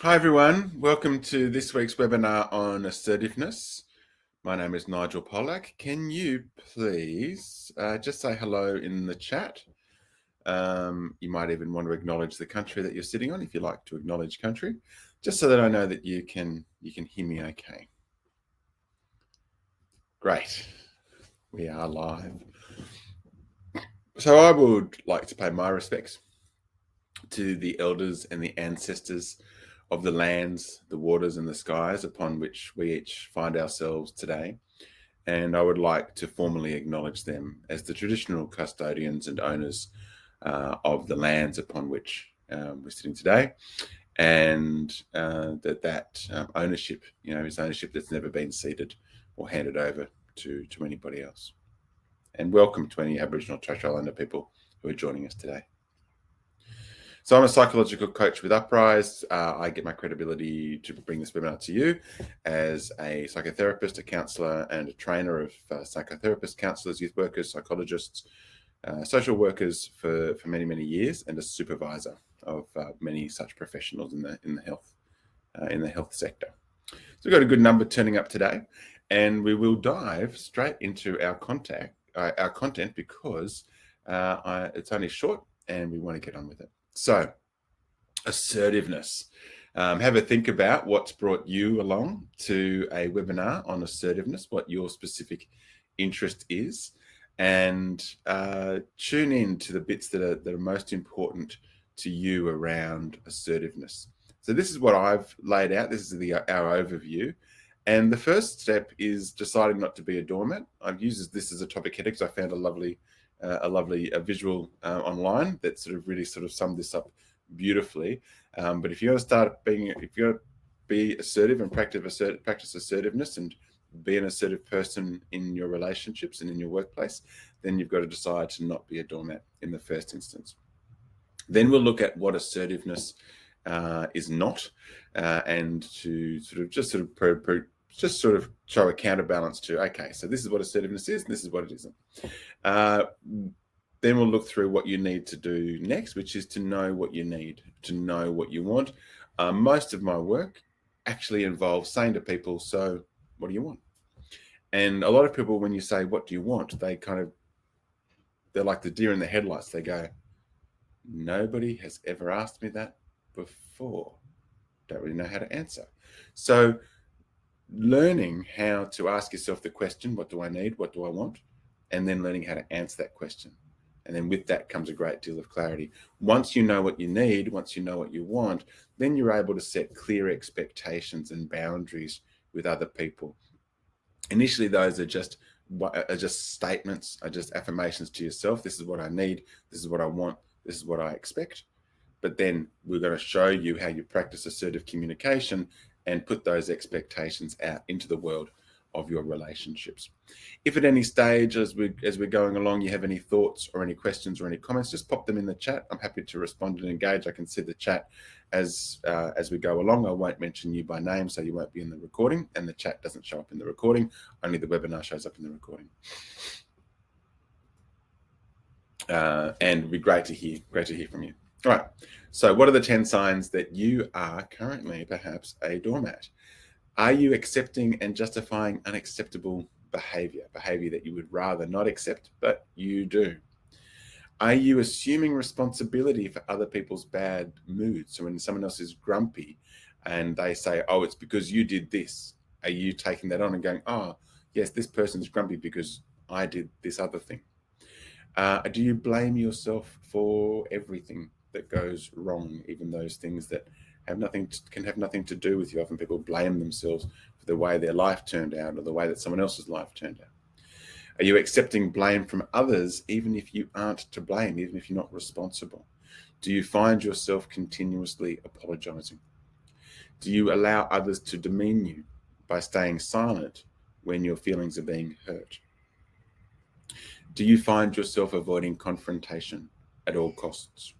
Hi everyone, welcome to this week's webinar on assertiveness. My name is Nigel Pollack. Can you please just say hello in the chat? You might even want to acknowledge the country that you're sitting on if you like to acknowledge country, just so that I know that you can hear me okay. Great, we are live. So I would like to pay my respects to the elders and the ancestors of the lands, the waters, and the skies upon which we each find ourselves today. And I would like to formally acknowledge them as the traditional custodians and owners of the lands upon which we're sitting today, and that ownership, is ownership that's never been ceded or handed over to anybody else. And welcome to any Aboriginal Torres Strait Islander people who are joining us today. So I'm a psychological coach with Uprise. I get my credibility to bring this webinar to you as a psychotherapist, a counsellor, and a trainer of psychotherapists, counsellors, youth workers, psychologists, social workers for many, many years, and a supervisor of many such professionals in the health sector. So we've got a good number turning up today, and we will dive straight into our content because it's only short, and we want to get on with it. So, assertiveness. Have a think about what's brought you along to a webinar on assertiveness, what your specific interest is, and tune in to the bits that are most important to you around assertiveness. So this is what I've laid out. This is our overview. And the first step is deciding not to be a doormat. I've used this as a topic header because I found a lovely visual online that really summed this up beautifully. But if you want to be assertive and practice assertiveness and be an assertive person in your relationships and in your workplace, then you've got to decide to not be a doormat in the first instance. Then we'll look at what assertiveness is not, and to show a counterbalance to, okay, so this is what assertiveness is, and this is what it isn't. Then we'll look through what you need to do next, which is to know what you need, to know what you want. Most of my work actually involves saying to people, so what do you want? And a lot of people, when you say, what do you want? They're like the deer in the headlights. They go, nobody has ever asked me that before. Don't really know how to answer. So learning how to ask yourself the question, what do I need? What do I want? And then learning how to answer that question. And then with that comes a great deal of clarity. Once you know what you need, once you know what you want, then you're able to set clear expectations and boundaries with other people. Initially, those are just statements, are just affirmations to yourself. This is what I need. This is what I want. This is what I expect. But then we're going to show you how you practice assertive communication and put those expectations out into the world of your relationships. If at any stage as we're going along you have any thoughts or any questions or any comments, just pop them in the chat. I'm happy to respond and engage. I can see the chat as we go along. I won't mention you by name, so you won't be in the recording, and the chat doesn't show up in the recording. Only the webinar shows up in the recording. And it'd be great to hear from you. All right, so what are the 10 signs that you are currently perhaps a doormat? Are you accepting and justifying unacceptable behavior that you would rather not accept, but you do? Are you assuming responsibility for other people's bad moods? So when someone else is grumpy and they say, oh, it's because you did this, are you taking that on and going, oh, yes, this person's grumpy because I did this other thing? Do you blame yourself for everything that goes wrong, even those things that can have nothing to do with you? Often people blame themselves for the way their life turned out or the way that someone else's life turned out. Are you accepting blame from others, even if you aren't to blame, even if you're not responsible? Do you find yourself continuously apologizing? Do you allow others to demean you by staying silent when your feelings are being hurt? Do you find yourself avoiding confrontation at all costs?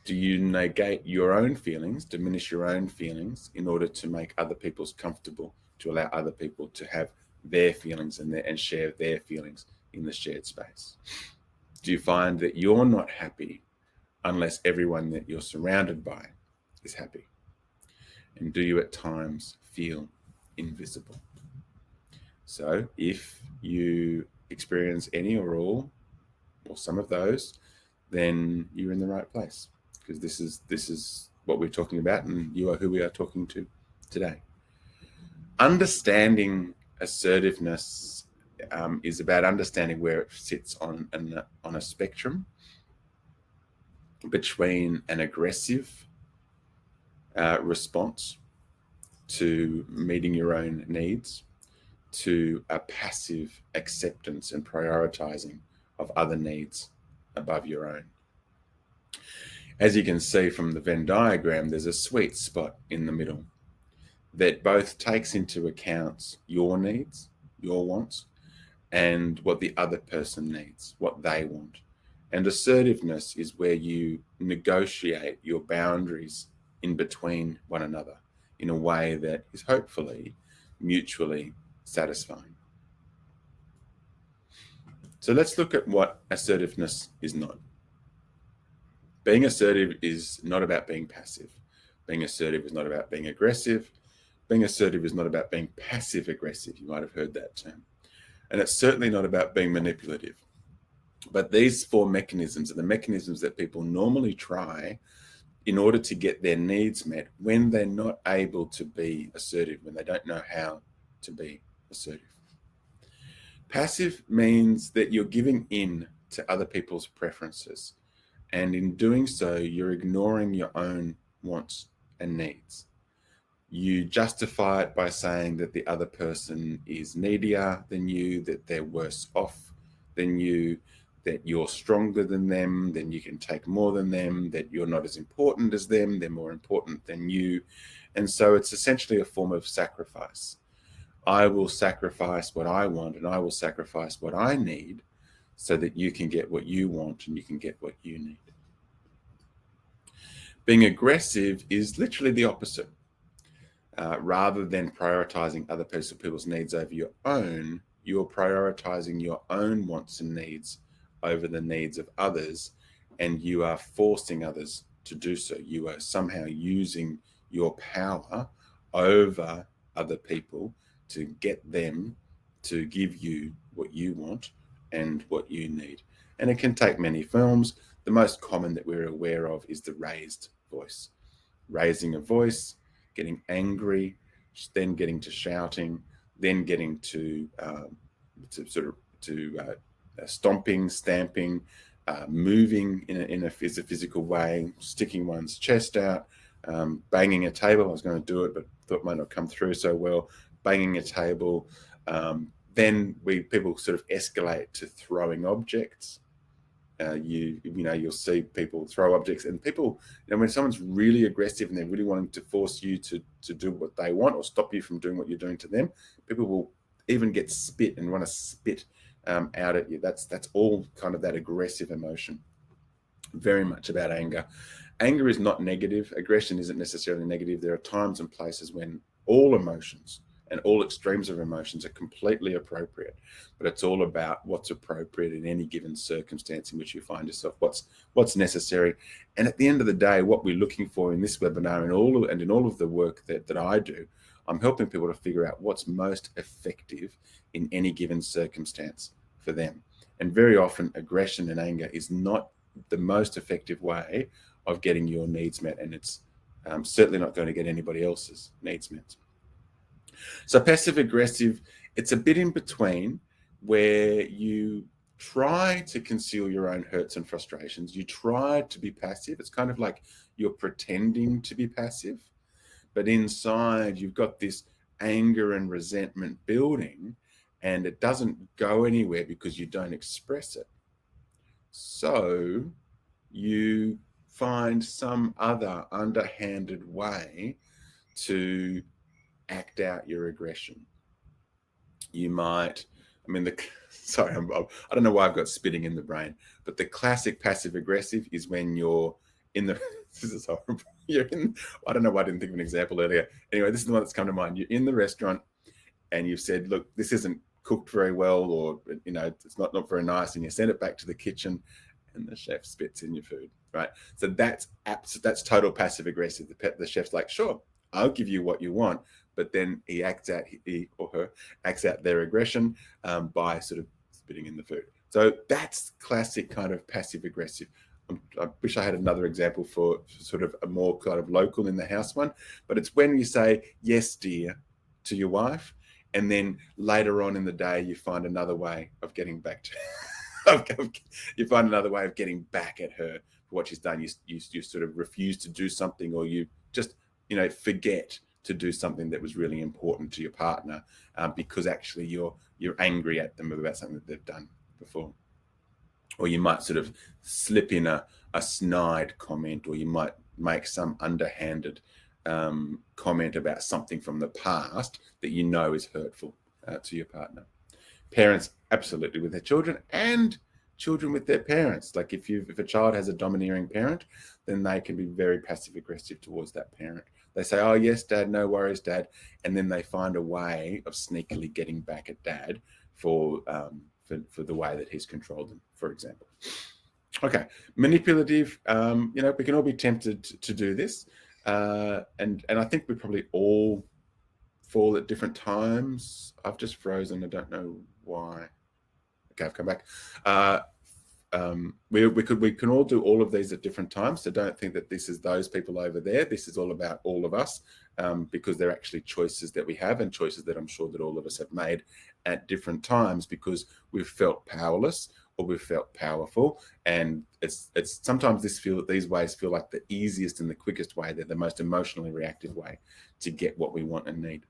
Do you negate your own feelings, diminish your own feelings in order to make other people's comfortable, to allow other people to have their feelings and share their feelings in the shared space? Do you find that you're not happy unless everyone that you're surrounded by is happy? And do you at times feel invisible? So if you experience any or all or some of those, then you're in the right place, because this is what we're talking about, and you are who we are talking to today. Understanding assertiveness is about understanding where it sits on a spectrum between an aggressive response to meeting your own needs to a passive acceptance and prioritizing of other needs above your own. As you can see from the Venn diagram, there's a sweet spot in the middle that both takes into account your needs, your wants, and what the other person needs, what they want. And assertiveness is where you negotiate your boundaries in between one another in a way that is hopefully mutually satisfying. So let's look at what assertiveness is not. Being assertive is not about being passive. Being assertive is not about being aggressive. Being assertive is not about being passive aggressive. You might have heard that term. And it's certainly not about being manipulative. But these four mechanisms are the mechanisms that people normally try in order to get their needs met when they're not able to be assertive, when they don't know how to be assertive. Passive means that you're giving in to other people's preferences. And in doing so, you're ignoring your own wants and needs. You justify it by saying that the other person is needier than you, that they're worse off than you, that you're stronger than them, then you can take more than them, that you're not as important as them, they're more important than you. And so it's essentially a form of sacrifice. I will sacrifice what I want and I will sacrifice what I need so that you can get what you want and you can get what you need. Being aggressive is literally the opposite. Rather than prioritizing other people's needs over your own, you're prioritizing your own wants and needs over the needs of others, and you are forcing others to do so. You are somehow using your power over other people to get them to give you what you want and what you need. And it can take many forms. The most common that we're aware of is the raised voice. Raising a voice, getting angry, then getting to shouting, then getting to stomping, stamping, moving in a physical way, sticking one's chest out, banging a table. I was going to do it, but thought it might not come through so well. Banging a table. Then people sort of escalate to throwing objects. You'll see people throw objects, and people, when someone's really aggressive and they're really wanting to force you to do what they want or stop you from doing what you're doing to them, people will even get spit and want to spit out at you. That's all kind of that aggressive emotion. Very much about anger. Anger is not negative. Aggression isn't necessarily negative. There are times and places when all emotions and all extremes of emotions are completely appropriate, but it's all about what's appropriate in any given circumstance in which you find yourself, what's necessary. And at the end of the day, what we're looking for in this webinar and in all of the work that I do, I'm helping people to figure out what's most effective in any given circumstance for them. And very often aggression and anger is not the most effective way of getting your needs met, and it's certainly not going to get anybody else's needs met. So passive aggressive, it's a bit in between, where you try to conceal your own hurts and frustrations. You try to be passive. It's kind of like you're pretending to be passive, but inside you've got this anger and resentment building, and it doesn't go anywhere because you don't express it. So you find some other underhanded way to act out your aggression. You might, sorry, I don't know why I've got spitting in the brain, but the classic passive aggressive is when you're in the, this is horrible. I don't know why I didn't think of an example earlier. Anyway, this is the one that's come to mind. You're in the restaurant and you've said, look, this isn't cooked very well, or, it's not very nice. And you send it back to the kitchen and the chef spits in your food, right? So that's total passive aggressive. The chef's like, sure, I'll give you what you want. But then he or her acts out their aggression by sort of spitting in the food. So that's classic kind of passive aggressive. I wish I had another example for sort of a more kind of local in the house one, but it's when you say, yes, dear, to your wife, and then later on in the day, you find another way of getting back to you find another way of getting back at her for what she's done. You sort of refuse to do something, or you just, forget to do something that was really important to your partner because actually you're angry at them about something that they've done before. Or you might sort of slip in a snide comment, or you might make some underhanded comment about something from the past that you know is hurtful to your partner. Parents absolutely with their children, and children with their parents. Like if a child has a domineering parent, then they can be very passive aggressive towards that parent. They say, oh yes, dad, no worries, dad, and then they find a way of sneakily getting back at dad for the way that he's controlled them, for example. Okay, manipulative. We can all be tempted to do this, and I think we probably all fall at different times. I've just frozen. I don't know why. Okay, I've come back. We can all do all of these at different times. So don't think that this is those people over there. This is all about all of us, because they're actually choices that we have, and choices that I'm sure that all of us have made at different times because we've felt powerless or we've felt powerful. And it's sometimes these ways feel like the easiest and the quickest way. They're the most emotionally reactive way to get what we want and need.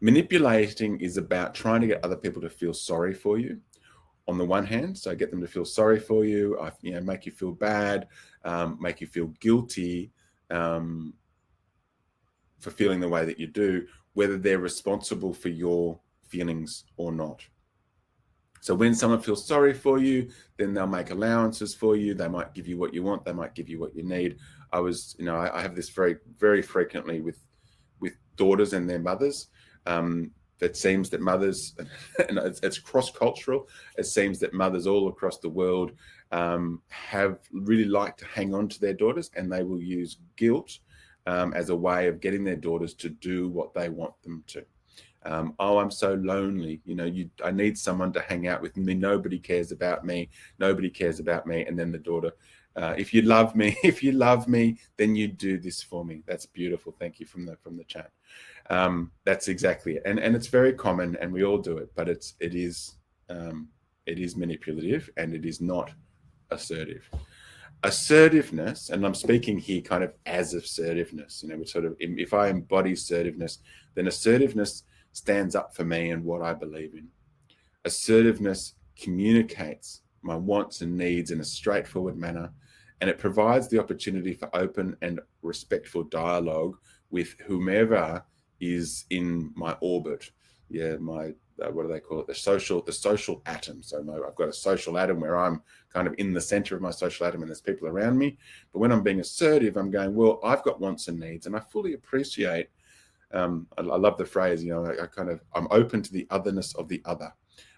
Manipulating is about trying to get other people to feel sorry for you. On the one hand, so get them to feel sorry for you, make you feel bad, make you feel guilty for feeling the way that you do, whether they're responsible for your feelings or not. So when someone feels sorry for you, then they'll make allowances for you. They might give you what you want. They might give you what you need. I have this very, very frequently with daughters and their mothers. It seems that mothers, and it's cross-cultural, it seems that mothers all across the world have really liked to hang on to their daughters, and they will use guilt as a way of getting their daughters to do what they want them to. I'm so lonely. I need someone to hang out with me. Nobody cares about me. Nobody cares about me. And then the daughter, if you love me, then you do this for me. That's beautiful. Thank you from the chat. That's exactly it. And it's very common, and we all do it, but it is manipulative, and it is not assertive. Assertiveness, and I'm speaking here kind of as assertiveness, if I embody assertiveness, then assertiveness stands up for me and what I believe in. Assertiveness communicates my wants and needs in a straightforward manner, and it provides the opportunity for open and respectful dialogue with whomever is in my orbit. What do they call it? The social atom. So I've got a social atom where I'm kind of in the center of my social atom, and there's people around me. But when I'm being assertive, I'm going, well, I've got wants and needs, and I fully appreciate. I love the phrase, I'm open to the otherness of the other.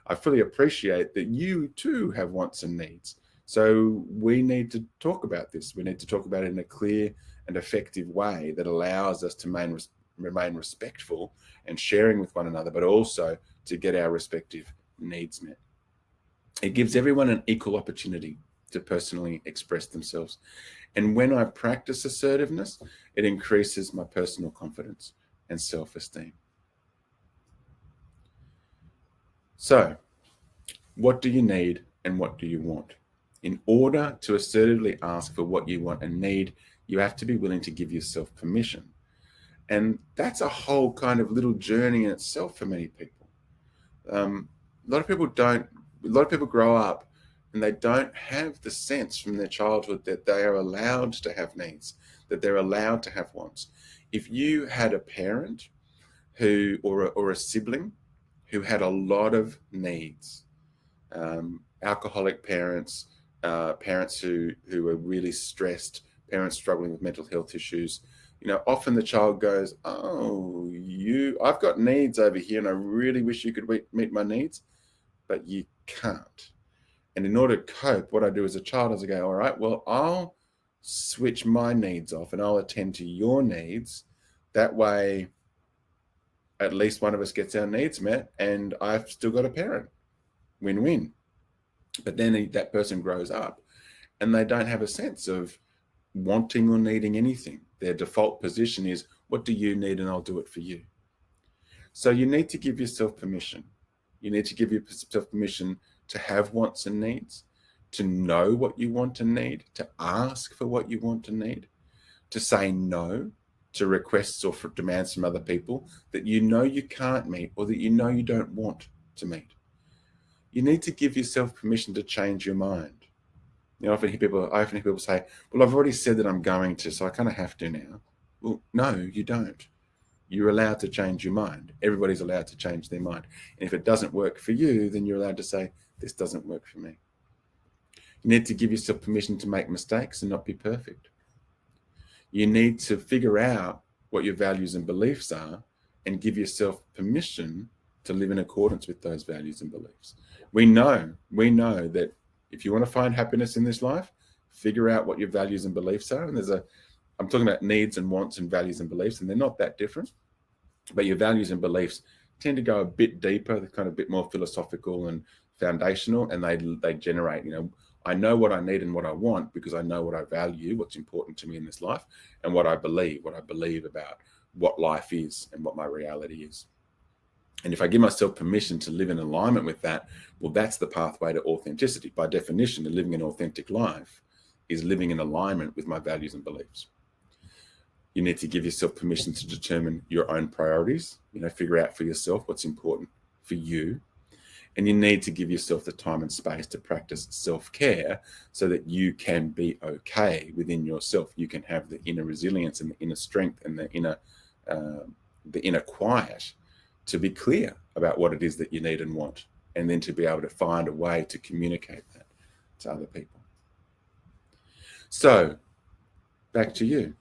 I fully appreciate that you too have wants and needs. So we need to talk about this. We need to talk about it in a clear and effective way that allows us to remain respectful and sharing with one another, but also to get our respective needs met. It gives everyone an equal opportunity to personally express themselves. And when I practice assertiveness, it increases my personal confidence and self-esteem. So, what do you need and what do you want? In order to assertively ask for what you want and need, you have to be willing to give yourself permission. And that's a whole kind of little journey in itself for many people. A lot of people grow up and they don't have the sense from their childhood that they are allowed to have needs, that they're allowed to have wants. If you had a parent or a sibling who had a lot of needs, alcoholic parents, parents who were really stressed, parents struggling with mental health issues, often the child goes, oh, I've got needs over here and I really wish you could meet my needs, but you can't. And in order to cope, what I do as a child is I go, all right, well, I'll switch my needs off and I'll attend to your needs That way, at least one of us gets our needs met, and I've still got a parent. Win-win. But then that person grows up and they don't have a sense of wanting or needing anything. Their default position is, what do you need and I'll do it for you. So you need to give yourself permission. You need to give yourself permission to have wants and needs, to know what you want and need, to ask for what you want and need, to say no to requests or for demands from other people that you know you can't meet or that you know you don't want to meet. You need to give yourself permission to change your mind. I often hear people say, well, I've already said that I'm going to, so I kind of have to now. Well, no, you don't. You're allowed to change your mind. Everybody's allowed to change their mind. And if it doesn't work for you, then you're allowed to say, this doesn't work for me. You need to give yourself permission to make mistakes and not be perfect. You need to figure out what your values and beliefs are and give yourself permission to live in accordance with those values and beliefs. We know that if you want to find happiness in this life, figure out what your values and beliefs are. And I'm talking about needs and wants and values and beliefs, and they're not that different. But your values and beliefs tend to go a bit deeper, they're kind of a bit more philosophical and foundational, and they generate, I know what I need and what I want because I know what I value, what's important to me in this life, and what I believe about what life is and what my reality is. And if I give myself permission to live in alignment with that, well, that's the pathway to authenticity. By definition, living an authentic life is living in alignment with my values and beliefs. You need to give yourself permission to determine your own priorities, figure out for yourself what's important for you. And you need to give yourself the time and space to practice self-care so that you can be okay within yourself. You can have the inner resilience and the inner strength and the inner quiet to be clear about what it is that you need and want, and then to be able to find a way to communicate that to other people. So, back to you.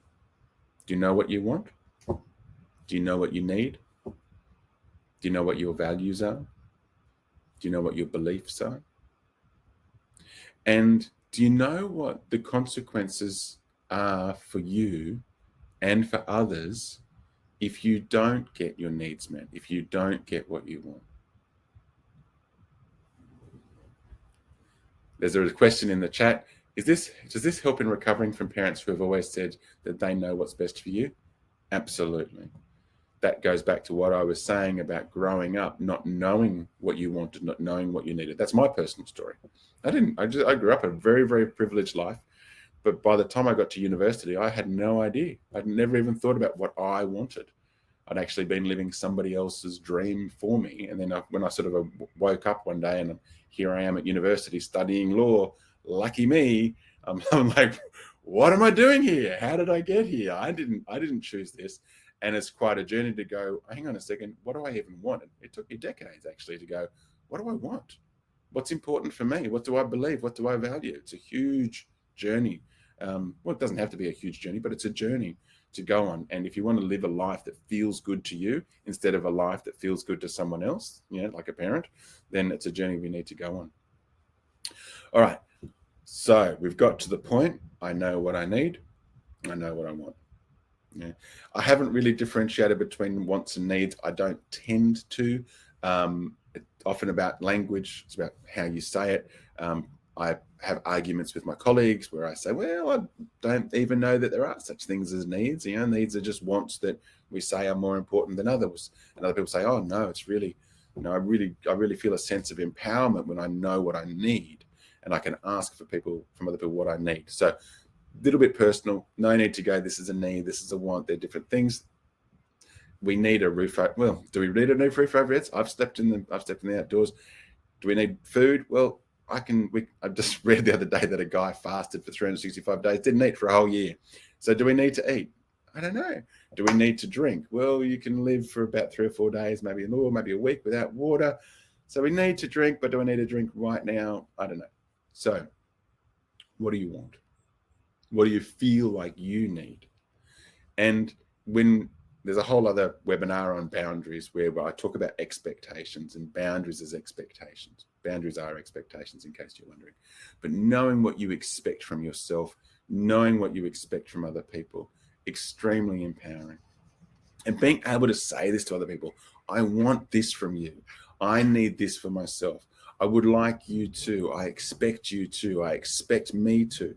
Do you know what you want? Do you know what you need? Do you know what your values are? Do you know what your beliefs are? And do you know what the consequences are for you and for others if you don't get your needs met, if you don't get what you want? There's a question in the chat. Does this help in recovering from parents who have always said that they know what's best for you? Absolutely. That goes back to what I was saying about growing up, not knowing what you wanted, not knowing what you needed. That's my personal story. I grew up a very, very privileged life, but by the time I got to university, I had no idea. I'd never even thought about what I wanted. I'd actually been living somebody else's dream for me. And then when I sort of woke up one day and here I am at university studying law, lucky me, I'm like, what am I doing here? How did I get here? I didn't choose this. And it's quite a journey to go, hang on a second, what do I even want? It took me decades actually to go, what do I want? What's important for me? What do I believe? What do I value? It's a huge journey. Well, it doesn't have to be a huge journey, but it's a journey to go on. And if you want to live a life that feels good to you instead of a life that feels good to someone else, like a parent, then it's a journey we need to go on. All right. So we've got to the point. I know what I need. I know what I want. Yeah. I haven't really differentiated between wants and needs. I don't tend to. It's often about language. It's about how you say it. I have arguments with my colleagues where I say, well, I don't even know that there are such things as needs. Needs are just wants that we say are more important than others. And other people say, oh no, it's really, I really feel a sense of empowerment when I know what I need and I can ask from other people what I need. So a little bit personal, no need to go, this is a need, this is a want, they're different things. We need a roof over. Well, do we need a new roof over heads? I've stepped in the outdoors. Do we need food? Well, I just read the other day that a guy fasted for 365 days, didn't eat for a whole year. So do we need to eat? I don't know. Do we need to drink? Well, you can live for about 3 or 4 days, maybe a week without water. So we need to drink, but do I need to drink right now? I don't know. So what do you want? What do you feel like you need? And when there's a whole other webinar on boundaries where I talk about expectations and boundaries as expectations. Boundaries are expectations, in case you're wondering. But knowing what you expect from yourself, knowing what you expect from other people, extremely empowering. And being able to say this to other people, I want this from you. I need this for myself. I would like you to. I expect you to. I expect me to.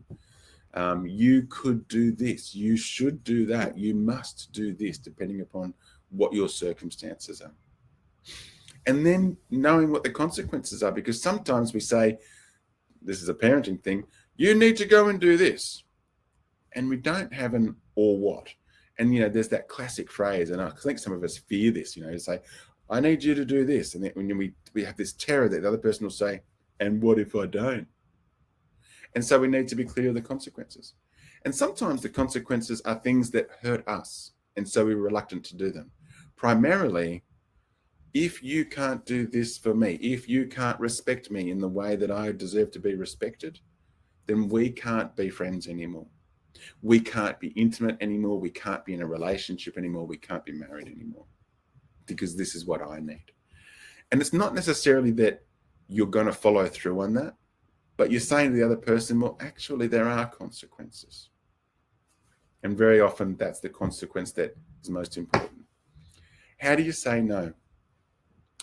You could do this. You should do that. You must do this, depending upon what your circumstances are. And then knowing what the consequences are, because sometimes we say, this is a parenting thing, you need to go and do this. And we don't have an or what. And, there's that classic phrase, and I think some of us fear this, to say, I need you to do this. And then when we have this terror that the other person will say, and what if I don't? And so we need to be clear of the consequences. And sometimes the consequences are things that hurt us. And so we're reluctant to do them. Primarily, if you can't do this for me, if you can't respect me in the way that I deserve to be respected, then we can't be friends anymore. We can't be intimate anymore. We can't be in a relationship anymore. We can't be married anymore, because this is what I need. And it's not necessarily that you're going to follow through on that, but you're saying to the other person, well, actually, there are consequences. And very often that's the consequence that is most important. How do you say no?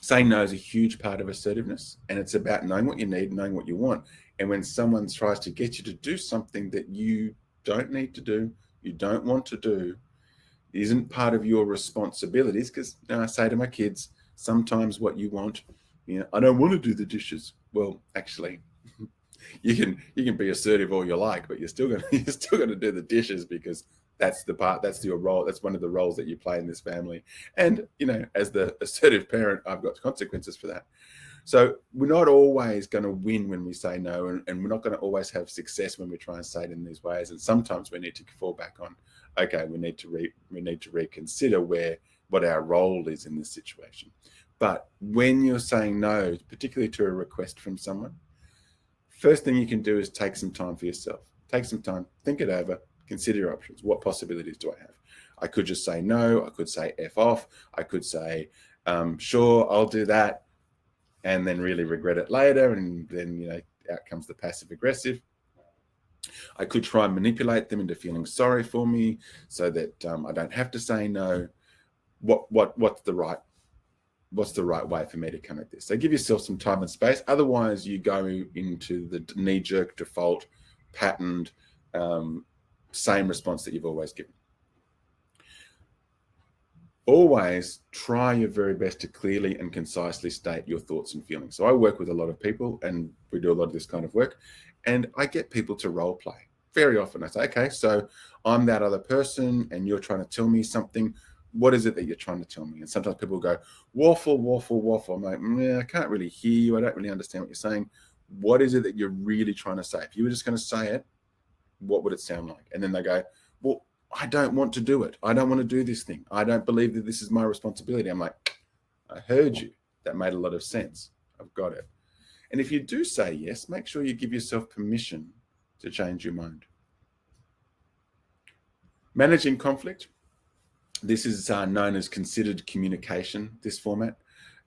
Saying no is a huge part of assertiveness, and it's about knowing what you need, knowing what you want. And when someone tries to get you to do something that you don't need to do, you don't want to do, isn't part of your responsibilities, because I say to my kids, sometimes what you want, I don't want to do the dishes. Well, actually, you can be assertive all you like, but you're still gonna do the dishes, because that's your role. That's one of the roles that you play in this family. And as the assertive parent, I've got consequences for that. So we're not always going to win when we say no, and we're not going to always have success when we try and say it in these ways. And sometimes we need to fall back on, okay, we need to reconsider what our role is in this situation. But when you're saying no, particularly to a request from someone, first thing you can do is take some time for yourself. Take some time, think it over, consider your options. What possibilities do I have? I could just say no. I could say F off. I could say, sure, I'll do that, and then really regret it later. And then, out comes the passive aggressive. I could try and manipulate them into feeling sorry for me so that I don't have to say no. What's the right way for me to come at this? So give yourself some time and space. Otherwise, you go into the knee-jerk default patterned same response that you've always given. Always try your very best to clearly and concisely state your thoughts and feelings. So I work with a lot of people, and we do a lot of this kind of work, and I get people to role play. Very often I say, okay, so I'm that other person and you're trying to tell me something. What is it that you're trying to tell me? And sometimes people go, waffle, waffle, waffle. I'm like, I can't really hear you. I don't really understand what you're saying. What is it that you're really trying to say? If you were just going to say it, what would it sound like? And then they go, well, I don't want to do it. I don't want to do this thing. I don't believe that this is my responsibility. I'm like, I heard you. That made a lot of sense. I've got it. And if you do say yes, make sure you give yourself permission to change your mind. Managing conflict. This is known as considered communication, this format.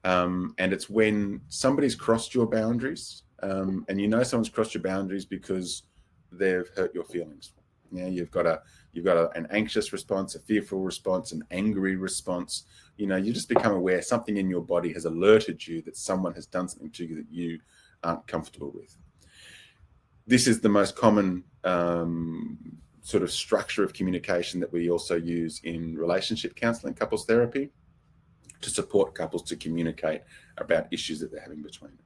And it's when somebody's crossed your boundaries, and someone's crossed your boundaries because they've hurt your feelings. You've got an anxious response, a fearful response, an angry response. You just become aware something in your body has alerted you that someone has done something to you that you aren't comfortable with. This is the most common sort of structure of communication that we also use in relationship counseling, couples therapy, to support couples to communicate about issues that they're having between them.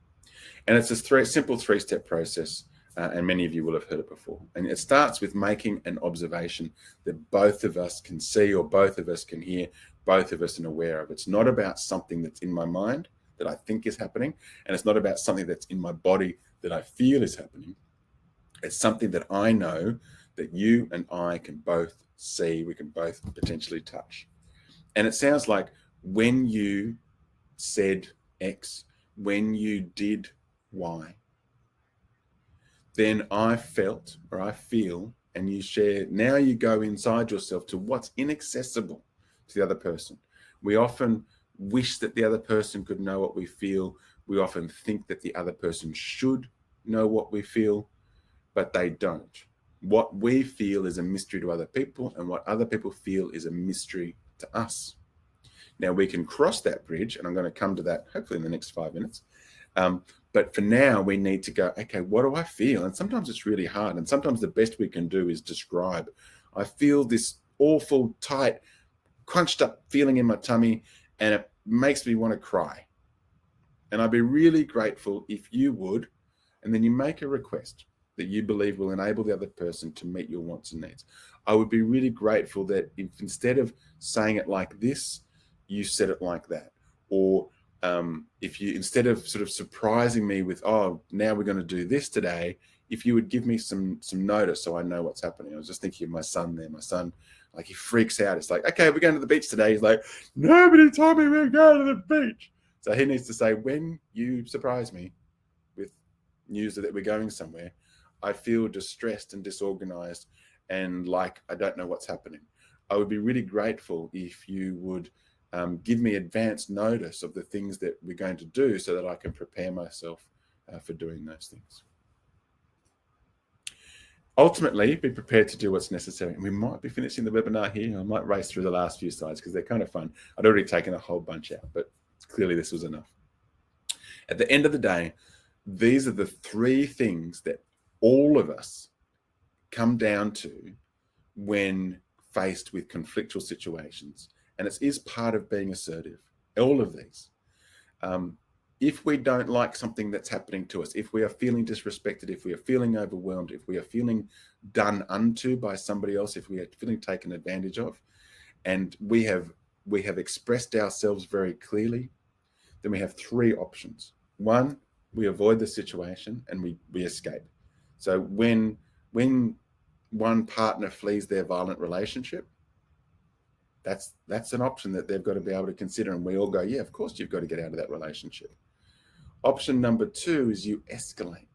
And it's a simple three-step process. And many of you will have heard it before. And it starts with making an observation that both of us can see, or both of us can hear, both of us are aware of. It's not about something that's in my mind that I think is happening, and it's not about something that's in my body that I feel is happening. It's something that I know that you and I can both see, we can both potentially touch. And it sounds like when you said X, when you did Y, then I felt, or I feel, and you share. Now you go inside yourself to what's inaccessible to the other person. We often wish that the other person could know what we feel. We often think that the other person should know what we feel, but they don't. What we feel is a mystery to other people, and what other people feel is a mystery to us. Now we can cross that bridge, and I'm going to come to that hopefully in the next 5 minutes. But for now, we need to go, okay, what do I feel? And sometimes it's really hard. And sometimes the best we can do is describe. I feel this awful, tight, crunched up feeling in my tummy, and it makes me want to cry. And I'd be really grateful if you would, and then you make a request that you believe will enable the other person to meet your wants and needs. I would be really grateful that if instead of saying it like this, you said it like that. Or if you, instead of sort of surprising me with, oh, now we're going to do this today, if you would give me some notice so I know what's happening. I was just thinking of my son there. My son, like, he freaks out. It's like, okay, we're going to the beach today. He's like, nobody told me we're going to the beach. So he needs to say, when you surprise me with news that we're going somewhere, I feel distressed and disorganized and like I don't know what's happening. I would be really grateful if you would give me advance notice of the things that we're going to do so that I can prepare myself for doing those things. Ultimately, be prepared to do what's necessary. And we might be finishing the webinar here. I might race through the last few slides because they're kind of fun. I'd already taken a whole bunch out, but clearly this was enough. At the end of the day, these are the 3 things that all of us come down to when faced with conflictual situations. And it is part of being assertive, all of these. If we don't like something that's happening to us, if we are feeling disrespected, if we are feeling overwhelmed, if we are feeling done unto by somebody else, if we are feeling taken advantage of, and we have expressed ourselves very clearly, then we have 3 options. 1, we avoid the situation and we escape. So when one partner flees their violent relationship, that's an option that they've got to be able to consider. And we all go, yeah, of course you've got to get out of that relationship. Option number 2 is you escalate.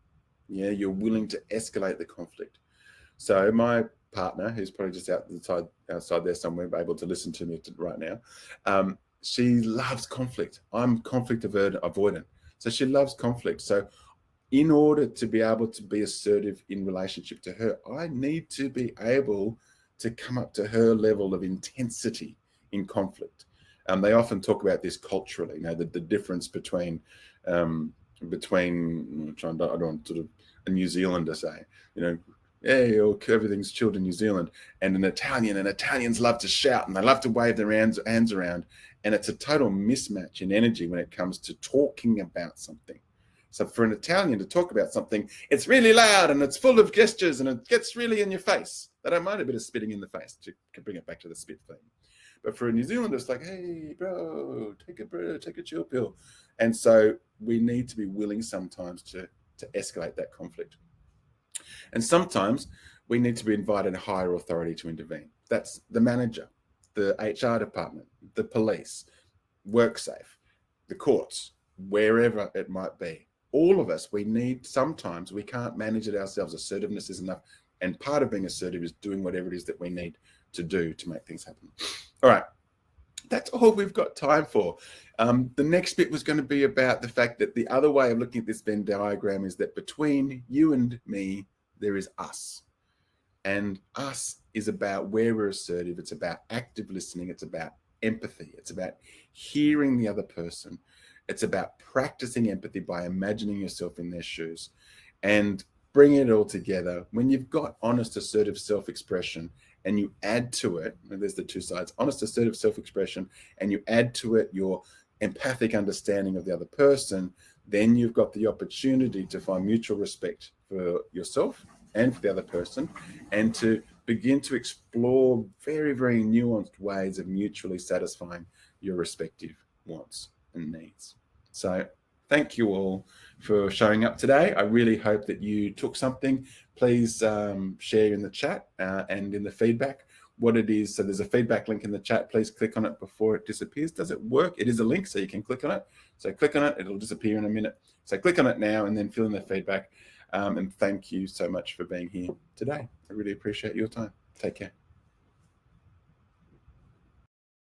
Yeah, you're willing to escalate the conflict. So my partner, who's probably just outside there somewhere, able to listen to me right now, she loves conflict. I'm conflict avoidant. So she loves conflict. So in order to be able to be assertive in relationship to her, I need to be able to come up to her level of intensity in conflict. They often talk about this culturally, you know, the difference between I don't want sort of a New Zealander say, you know, hey, everything's chilled in New Zealand, and an Italian, and Italians love to shout and they love to wave their hands around, and it's a total mismatch in energy when it comes to talking about something. So for an Italian to talk about something, it's really loud and it's full of gestures and it gets really in your face. They don't mind a bit of spitting in the face to bring it back to the spit thing. But for a New Zealander, it's like, hey, bro, take a chill pill. And so we need to be willing sometimes to escalate that conflict. And sometimes we need to be invited a higher authority to intervene. That's the manager, the HR department, the police, WorkSafe, the courts, wherever it might be. All of us, sometimes we can't manage it ourselves. Assertiveness is enough. And part of being assertive is doing whatever it is that we need to do to make things happen. All right. That's all we've got time for. The next bit was going to be about the fact that the other way of looking at this Venn diagram is that between you and me, there is us. And us is about where we're assertive. It's about active listening. It's about empathy. It's about hearing the other person. It's about practicing empathy by imagining yourself in their shoes and bringing it all together. When you've got honest, assertive self-expression and you add to it, and there's the 2 sides, honest, assertive self-expression, and you add to it your empathic understanding of the other person, then you've got the opportunity to find mutual respect for yourself and for the other person, and to begin to explore very, very nuanced ways of mutually satisfying your respective wants and needs. So thank you all for showing up today. I really hope that you took something. Please share in the chat and in the feedback what it is. So there's a feedback link in the chat. Please click on it before it disappears. Does it work? It is a link, so you can click on it. So click on it. It'll disappear in a minute. So click on it now and then fill in the feedback. And thank you so much for being here today. I really appreciate your time. Take care.